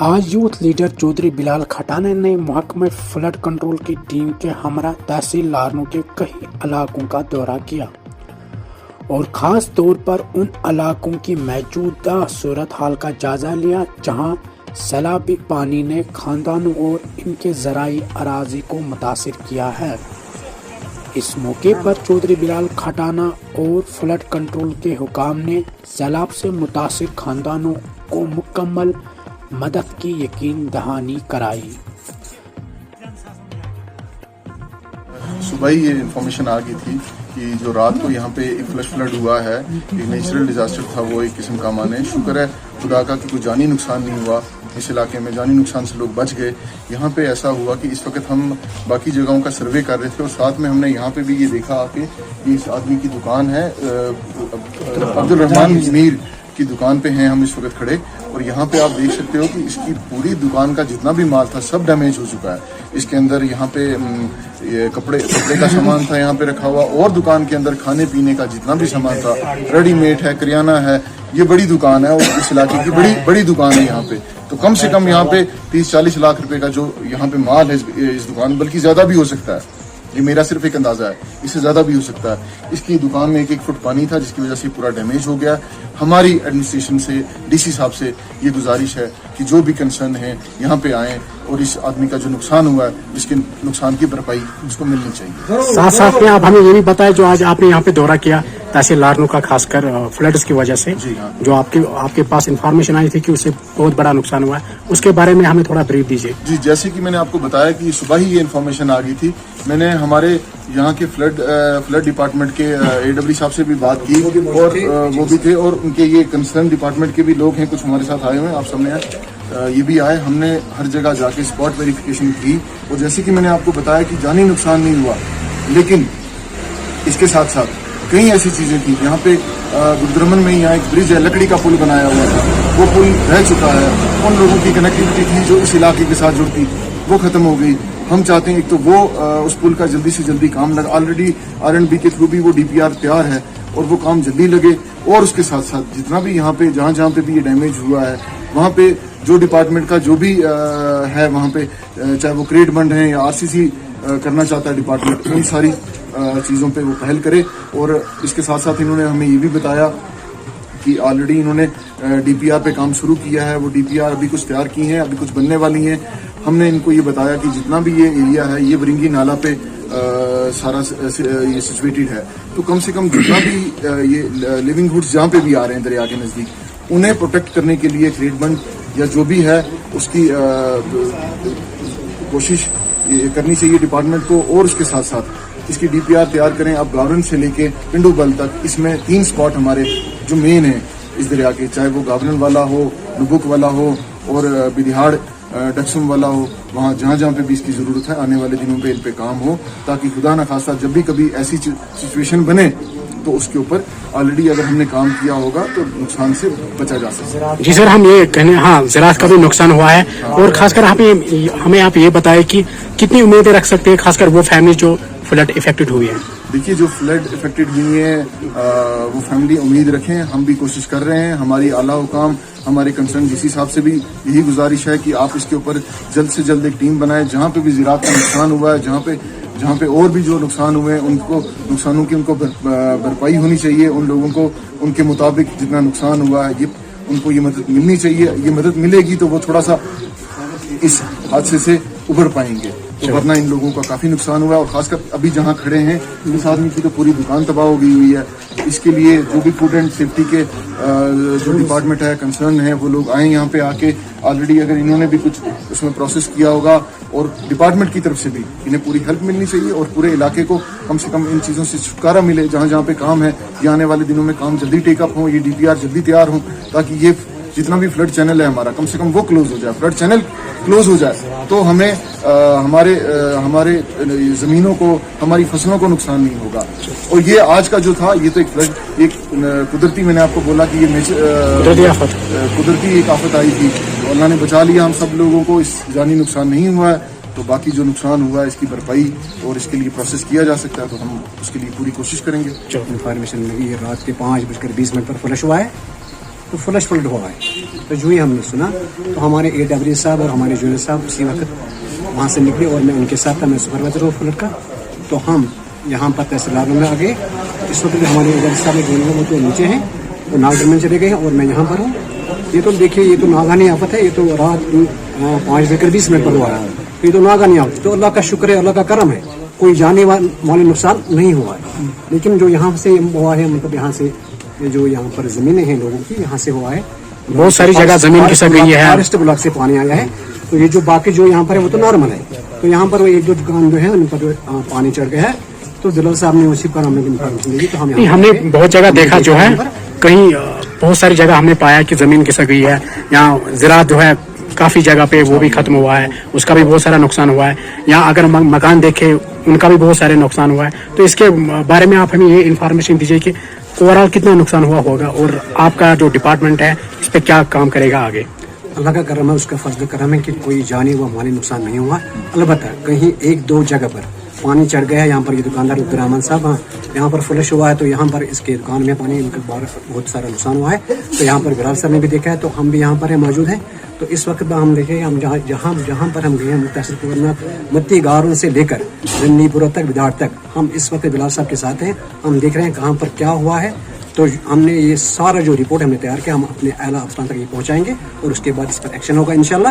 आज youth leader Chaudhary Bilal Khatana ने महकमे फ्लड कंट्रोल की टीम के हमरा तहसील लारनू के कई इलाकों का दौरा किया और ख़ास तौर पर उन इलाकों की मौजूदा सूरत हाल का जायज़ा लिया जहां सैलाबी पानी ने खानदानों और इनके ज़राई अराज़ी को मुतासिर किया है। इस मौके पर चौधरी बिलाल खटाना और फ्लड कंट्रोल के हुकाम ने सैलाब से मुतासिर खानदानों को मुकम्मल मदद की यकीन दहानी कराई। सुबह ही ये इन्फॉर्मेशन आ गई थी कि जो रात को यहाँ पे एक फ्लश फ्लड हुआ है, एक नेचुरल डिजास्टर था, वो एक किस्म का माने। शुक्र है खुदा का कि कोई जानी नुकसान नहीं हुआ इस इलाके में, जानी नुकसान से लोग बच गए। यहाँ पे ऐसा हुआ कि इस वक्त हम बाकी जगहों का सर्वे कर रहे थे और साथ में हमने यहाँ पे भी ये देखा आके कि इस आदमी की दुकान है, अब्दुल रहमान मीर की दुकान पे हैं हम इस वक्त खड़े, और यहाँ पे आप देख सकते हो कि इसकी पूरी दुकान का जितना भी माल था सब डैमेज हो चुका है। इसके अंदर यहाँ पे ये कपड़े का सामान था यहाँ पे रखा हुआ, और दुकान के अंदर खाने पीने का जितना भी सामान था, रेडीमेड है, करियाना है। ये बड़ी दुकान है और इस इलाके की बड़ी दुकान है यहाँ पे। तो कम से कम यहाँ पे 30-40 लाख रुपए का जो यहाँ पे माल है इस दुकान, बल्कि ज्यादा भी हो सकता है, ये मेरा सिर्फ एक अंदाजा है, इससे ज्यादा भी हो सकता है। इसकी दुकान में 1-1 फुट पानी था जिसकी वजह से पूरा डैमेज हो गया। हमारी एडमिनिस्ट्रेशन से, डीसी साहब से ये गुजारिश है कि जो भी कंसर्न है यहाँ पे आएं और इस आदमी का जो नुकसान हुआ है इसके नुकसान की भरपाई उसको मिलनी चाहिए। साथ साथ में आप हमें ये भी बताएं, जो आज आपने यहाँ पे दौरा किया तहसील लारनू का, खासकर फ्लड्स की वजह से, जी हाँ, जो आपके पास इंफॉर्मेशन आई थी कि उससे बहुत बड़ा नुकसान हुआ है, उसके बारे में हमें थोड़ा ब्रीफ दीजिए। जी, जैसे कि मैंने आपको बताया कि सुबह ही ये इन्फॉर्मेशन आ गई थी। मैंने हमारे यहाँ के फ्लड डिपार्टमेंट के AW साहब से भी बात की और वो भी थे, और उनके ये कंसर्न डिपार्टमेंट के भी लोग हैं, कुछ हमारे साथ आए हुए हैं, आप सामने ये भी आए। हमने हर जगह जाके स्पॉट वेरिफिकेशन की, और जैसे कि मैंने आपको बताया कि जानी नुकसान नहीं हुआ, लेकिन इसके साथ साथ कई ऐसी चीजें थी। यहाँ पे गुरुद्रमन में यहाँ एक ब्रिज है, लकड़ी का पुल बनाया हुआ था, वो पुल रह चुका है। उन लोगों की कनेक्टिविटी थी जो इस इलाके के साथ जुड़ती, वो खत्म हो गई। हम चाहते हैं एक तो वो उस पुल का जल्दी से जल्दी काम लगा, ऑलरेडी R&B के थ्रू भी वो DPR तैयार है और वो काम जल्दी लगे। और उसके साथ साथ जितना भी यहाँ पे जहाँ पे भी ये डैमेज हुआ है, वहाँ पे जो डिपार्टमेंट का जो भी है वहाँ पे, चाहे वो क्रेड बंड है या RCC करना चाहता है डिपार्टमेंट, उन सारी चीज़ों पे वो पहल करे। और इसके साथ साथ इन्होंने हमें ये भी बताया कि ऑलरेडी इन्होंने DPR पे काम शुरू किया है। वो DPR अभी कुछ तैयार की हैं, अभी कुछ बनने वाली हैं। हमने इनको ये बताया कि जितना भी ये एरिया है ये वरिंगी नाला पे सारा ये सिचुएटेड है, तो कम से कम जितना भी ये लिविंग हुड्स जहाँ पे भी आ रहे हैं दरिया के नज़दीक, उन्हें प्रोटेक्ट करने के लिए क्रेट बंद या जो भी है उसकी कोशिश करनी चाहिए डिपार्टमेंट को। और उसके साथ साथ इसकी DPR तैयार करें। अब गावरन से लेके पिंडू बल तक इसमें 3 स्पॉट हमारे जो मेन है इस दरिया के, चाहे वो गावरन वाला हो, नुबुक वाला हो और बिदिहाड़ डक्सम वाला हो, वहाँ जहाँ पे भी इसकी ज़रूरत है आने वाले दिनों पे इन पे काम हो, ताकि खुदा न खास्ता जब भी कभी ऐसी सिचुएशन बने तो उसके ऊपर ऑलरेडी अगर हमने काम किया होगा तो नुकसान से बचा जा सकता है। जी सर, हम ये कहने, हाँ, ज़राअत का भी नुकसान हुआ है, और खासकर हमें आप ये बताएं कि कितनी उम्मीदें रख सकते हैं, खासकर वो फैमिली जो फ्लड इफेक्टेड हुई है। देखिए, जो फ्लड इफेक्टेड हुई है वो फैमिली उम्मीद रखें, हम भी कोशिश कर रहे हैं। हमारी आला हुकाम, हमारे कंसर्न डीसी साहब से भी यही गुजारिश है कि आप इसके ऊपर जल्द से जल्द एक टीम बनाएं। जहाँ पे भी ज़राअत का नुकसान हुआ है, जहाँ पे और भी जो नुकसान हुए हैं, उनको नुकसानों की उनको भरपाई होनी चाहिए। उन लोगों को उनके मुताबिक जितना नुकसान हुआ है उनको ये मदद मिलनी चाहिए। ये मदद मिलेगी तो वो थोड़ा सा इस हादसे से उभर पाएंगे, तो वरना इन लोगों का काफी नुकसान हुआ है। और खासकर अभी जहाँ खड़े हैं इस आदमी की तो पूरी दुकान तबाह हो गई हुई है। इसके लिए जो भी फूड एंड सेफ्टी के जो डिपार्टमेंट है, कंसर्न है, वो लोग आए यहाँ पे आके। ऑलरेडी अगर इन्होंने भी कुछ उसमें प्रोसेस किया होगा, और डिपार्टमेंट की तरफ से भी इन्हें पूरी हेल्प मिलनी चाहिए, और पूरे इलाके को कम से कम इन चीज़ों से छुटकारा मिले। जहाँ पे काम है, ये आने वाले दिनों में काम जल्दी टेकअप हो, ये DPR जल्दी तैयार हो, ताकि ये जितना भी फ्लड चैनल है हमारा, कम से कम वो क्लोज हो जाए। फ्लड चैनल क्लोज हो जाए तो हमें हमारे ज़मीनों को, हमारी फसलों को नुकसान नहीं होगा। और ये आज का जो था, ये तो एक फ्लड, एक कुदरती, मैंने आपको बोला कि ये कुदरती एक आफत आई थी, तो अल्लाह ने बचा लिया हम सब लोगों को, इस जानी नुकसान नहीं हुआ है। तो बाकी जो नुकसान हुआ है इसकी भरपाई और इसके लिए प्रोसेस किया जा सकता है, तो हम उसके लिए पूरी कोशिश करेंगे। जो इन्फॉर्मेशन मिली रात के 5:20 पर फ्लश हुआ है, तो फ्लश फ्लड हुआ है। تو جو ہی ہم نے سنا تو ہمارے AW صاحب اور ہمارے جونیئر صاحب اسی وقت وہاں سے نکلے اور میں ان کے ساتھ تھا، میں سپروائزر ہوں فلڈ کا. تو ہم یہاں پر تحصیلدار میں آ گئے. اس وقت ہمارے AW صاحب جو وہ تو نیچے ہیں، وہ ناگرمن میں چلے گئے ہیں اور میں یہاں پر ہوں. یہ تو دیکھیے یہ تو ناگہانی آفت ہے، یہ تو رات 5:20 پر ہوا ہے. یہ تو ناگہانی آفت، تو اللہ کا شکر ہے، اللہ کا کرم ہے، کوئی جانے والا نقصان نہیں ہوا ہے. لیکن جو یہاں سے ہوا ہے مطلب یہاں سے جو یہاں پر زمینیں ہیں لوگوں کی یہاں سے ہوا ہے، بہت ساری جگہ زمین کھسک گئی ہے. فارسٹ بلاک سے پانی آیا ہے. تو یہ جو باقی جو یہاں پر ہے وہ تو نارمل ہے. تو یہاں پر وہ ایک دو دکان جو ہے ان پر پانی چڑھ گیا ہے. تو دلال صاحب نے اسی پر ہمیں انفارمیشن دی. تو ہم نے بہت جگہ دیکھا جو ہے، کہیں بہت ساری جگہ ہم نے پایا کہ زمین کھسک گئی ہے. یہاں زراعت جو ہے کافی جگہ پہ وہ بھی ختم ہوا ہے، اس کا بھی بہت سارا نقصان ہوا ہے. یہاں اگر مکان دیکھے ان کا بھی بہت سارے نقصان ہوا ہے. تو اس کے بارے میں آپ ہمیں یہ انفارمیشن دیجیے کہ اوور آل کتنا نقصان ہوا ہوگا اور آپ کا جو ڈپارٹمنٹ ہے اس پہ کیا کام کرے گا آگے. اللہ کا کرم ہے، اس کا فضل کرم ہے کہ کوئی جانی و مالی نقصان نہیں ہوا. البتہ کہیں ایک دو جگہ پر پانی چڑھ گیا ہے. یہاں پر یہ دکاندار عبدالرحمان صاحب یہاں پر فلش ہوا ہے، تو یہاں پر اس کے دکان میں پانی ان کا بہت سارا نقصان ہوا ہے. تو یہاں پر بلال صاحب نے بھی دیکھا ہے، تو ہم بھی یہاں پر موجود ہیں. تو اس وقت ہم دیکھیں ہم جہاں پر ہم گئے ہیں متصل پورنا متی گاروں سے لے کر رنی پورہ تک بداڑ تک، ہم اس وقت بلال صاحب کے ساتھ ہیں. ہم دیکھ رہے ہیں کہاں پر کیا ہوا ہے. تو ہم نے یہ سارا جو رپورٹ ہم نے تیار کیا ہم اپنے اعلیٰ افسران تک یہ پہنچائیں گے اور اس کے بعد اس پر ایکشن ہوگا انشاءاللہ.